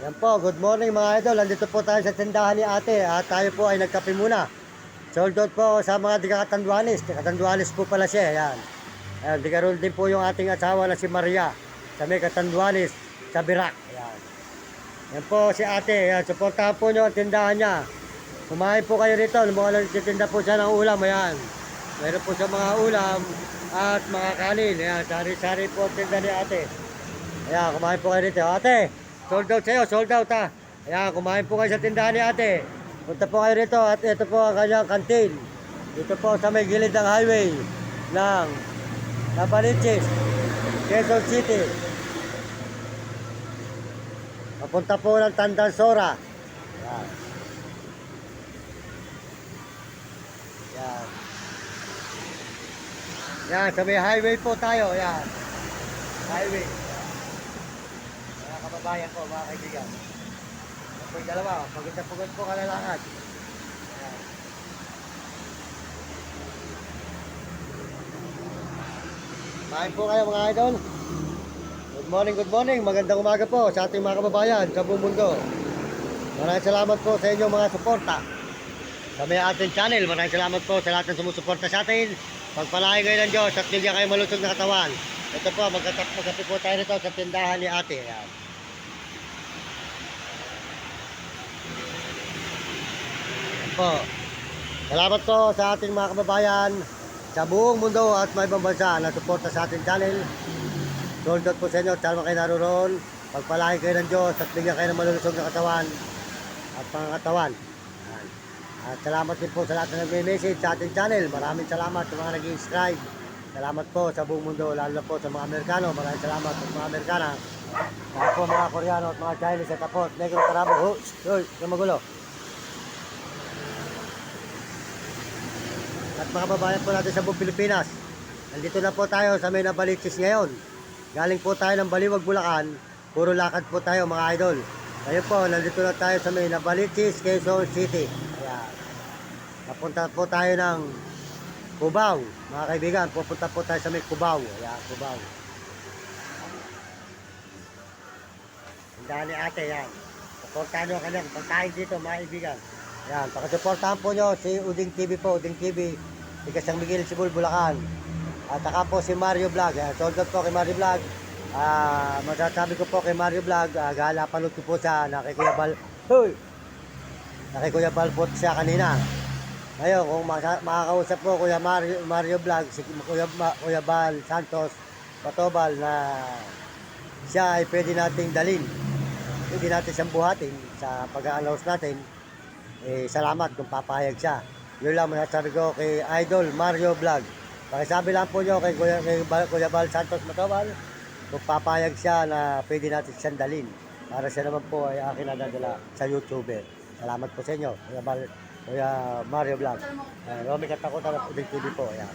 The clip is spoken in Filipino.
Ayan po, good morning mga idol. Nandito po tayo sa tindahan ni ate at tayo po ay nagkape muna. Sold out po sa mga Katanduanes. Katanduanes po pala siya. Ayan. Ayan, digarol din po yung ating asawa na si Maria sa may Katanduanes sa Birak. Ayan. Ayan po si ate. Ayan, supportahan po nyo ang tindahan niya. Kumain po kayo rito. Mukhang nagtitinda po siya ng ulam. Ayan. Meron po siya mga ulam at mga kanin. Ayan, sari-sari po ang tinda ni ate. Ayan, kumain po kayo rito. Ate, sold out sa'yo, sold out ha. Ayan, kumain po kayo sa tindahan ni ate. Punta po kayo rito at ito po ang kanyang kantin. Dito po sa may gilid ng highway ng Nabaliches, Quezon City. Papunta po ng Tandansora. Ayan. Ayan. Ayan, sa may highway po tayo. Ayan. Highway. Mga kababayan ko, mga kaibigan. Ito yung dalawa, pagod po kalalakad. Ayan. Kain po kayo mga idol. Good morning. Magandang umaga po sa ating mga kababayan sa buong mundo. Maraming salamat po sa inyong mga suporta sa may ating channel. Maraming salamat po sa lahat ng sumusuporta sa atin. Pagpalain kayo ng Diyos at bigyan kayo malusog na katawan. Ito po, magkape po tayo nito sa tindahan ni ate. Ayan. Po. Salamat po sa ating mga kababayan sa buong mundo at may ibang bansa na suporta sa ating channel. Sold out po sa inyo, sana kayo naroon. Pagpalain kayo ng Diyos at bigyan kayo ng malulusog na katawan at pangangatawan. At salamat din po sa lahat na nag-message sa ating channel. Maraming salamat sa mga nag-subscribe. Salamat po sa buong mundo, lalo na po sa mga Amerikano. Maraming salamat sa mga Amerikana. Lahat po mga Koreano at mga Chinese at Apot, Negro, Tarabo. Hoy, magulo. At mga babayan po natin sa buong Pilipinas. Nandito na po tayo sa may Nabaliches ngayon. Galing po tayo ng Baliwag, Bulacan. Puro lakad po tayo mga idol. Ngayon po, nandito na tayo sa may Nabaliches, Quezon City. Ayan. Napunta po tayo ng Cubao. Mga kaibigan, pupunta po tayo sa may Cubao. Ayan, Cubao. Tindahan ni ate, yan. Supportahan nyo ang kanyang pagkain dito mga kaibigan. Yan, pakasuportahan po nyo si Uding TV po, Uding TV, si Kasang Miguel Sibul, Bulacan. At saka po si Mario Vlog, sold out po kay Mario Vlog. Masasabi ko po kay Mario Vlog, gahalapan ko po siya na kay Kuya Bal. Hoy! Na kay Kuya Bal po siya kanina. Ngayon, kung makakausap po Kuya Mario Vlog, si Kuya Bal Santos Patobal na siya ay pwede nating dalhin. Pwede natin siyang buhatin sa pag-a-announce natin. Salamat kung papayag siya. Yun lang masasabi ko kay Idol Mario Vlog. Pakisabi lang po nyo kay Kuya Bal Santos Matobal kung papayag siya na pwede natin siyang dalhin. Para siya naman po ay akin nadadala sa YouTuber. Salamat po sa inyo, Kuya Mario Vlog. Romy Katakutan at Uding TV po. Ayan.